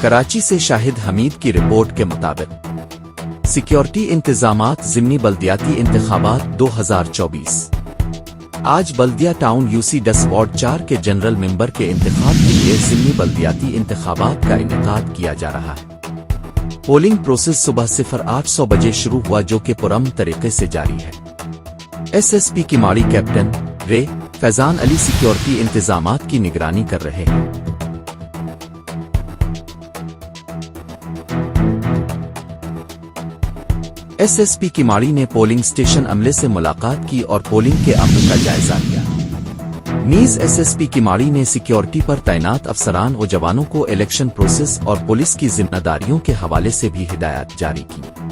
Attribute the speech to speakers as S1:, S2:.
S1: कराची से शाहिद हमीद की रिपोर्ट के मुताबिक सिक्योरिटी इंतजामात ज़िमनी बल्दियाती इंतखाबात 2024। आज बल्दिया टाउन यूसी 10 वार्ड 4 के जनरल मेंबर के इंतखाब के लिए ज़िमनी बल्दियाती इंतखाबात का इनेकाद किया जा रहा है। पोलिंग प्रोसेस सुबह 0800 बजे शुरू हुआ, जो कि पुरअमन तरीके से जारी है। एसएसपी किमाड़ी कैप्टन रे फैजान अली सिक्योरिटी इंतजामात की निगरानी कर रहे हैं। एसएसपी किमाड़ी ने पोलिंग स्टेशन अमले से मुलाकात की और पोलिंग के अमल का जायजा लिया। नीज एसएसपी किमाड़ी ने सिक्योरिटी पर तैनात अफसरान और जवानों को इलेक्शन प्रोसेस और पुलिस की जिम्मेदारियों के हवाले से भी हिदायत जारी की।